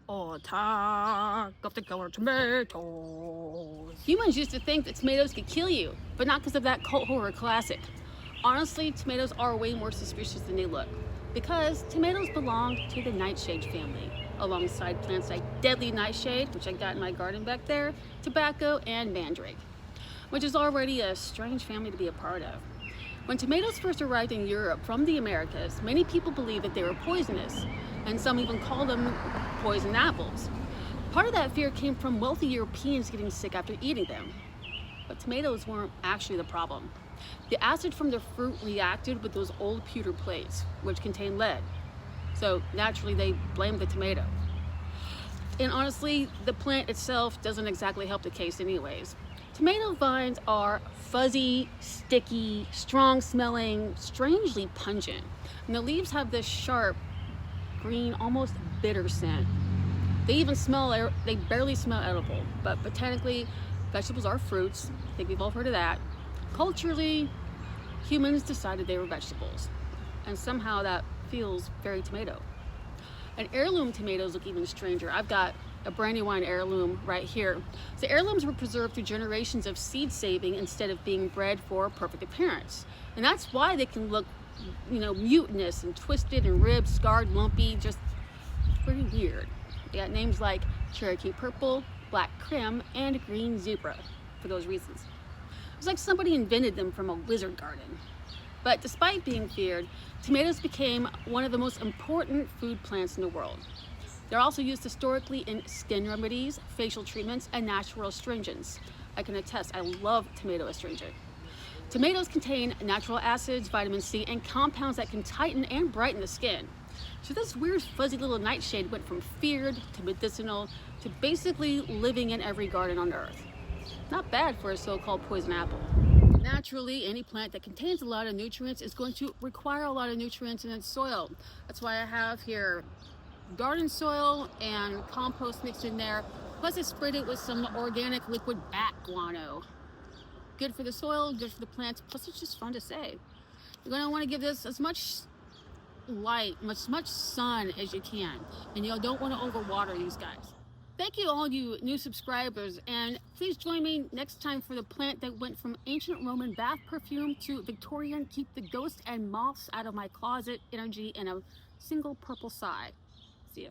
Attack of the killer tomatoes. Humans used to think that tomatoes could kill you, but not because of that cult horror classic. Honestly, tomatoes are way more suspicious than they look, because tomatoes belong to the nightshade family, alongside plants like deadly nightshade, which I got in my garden back there, tobacco, and mandrake, which is already a strange family to be a part of. When tomatoes first arrived in Europe from the Americas, many people believed that they were poisonous, and some even called them poison apples. Part of that fear came from wealthy Europeans getting sick after eating them. But tomatoes weren't actually the problem. The acid from the fruit reacted with those old pewter plates, which contained lead. So naturally, they blamed the tomato. And honestly, the plant itself doesn't exactly help the case, anyways. Tomato vines are fuzzy, sticky, strong smelling, strangely pungent. And the leaves have this sharp, green, almost bitter scent. They barely smell edible, but botanically, vegetables are fruits. I think we've all heard of that. Culturally, humans decided they were vegetables. And somehow that feels very tomato. And heirloom tomatoes look even stranger. I've got a Brandywine heirloom right here. So heirlooms were preserved through generations of seed saving instead of being bred for perfect appearance. And that's why they can look, mutinous and twisted and ribbed, scarred, lumpy, just pretty weird. They got names like Cherokee Purple, Black Krim, and Green Zebra for those reasons. It's like somebody invented them from a wizard garden. But despite being feared, tomatoes became one of the most important food plants in the world. They're also used historically in skin remedies, facial treatments, and natural astringents. I can attest, I love tomato astringent. Tomatoes contain natural acids, vitamin C, and compounds that can tighten and brighten the skin. So this weird fuzzy little nightshade went from feared to medicinal to basically living in every garden on earth. Not bad for a so-called poison apple. Naturally, any plant that contains a lot of nutrients is going to require a lot of nutrients in its soil. That's why I have here garden soil and compost mixed in there. Plus I sprayed it with some organic liquid bat guano. Good for the soil, good for the plants, plus it's just fun to say. You're going to want to give this as much light, much sun as you can. And you don't want to overwater these guys. Thank you all you new subscribers, and please join me next time for the plant that went from ancient Roman bath perfume to Victorian keep the ghosts and moths out of my closet energy in a single purple sigh. See ya.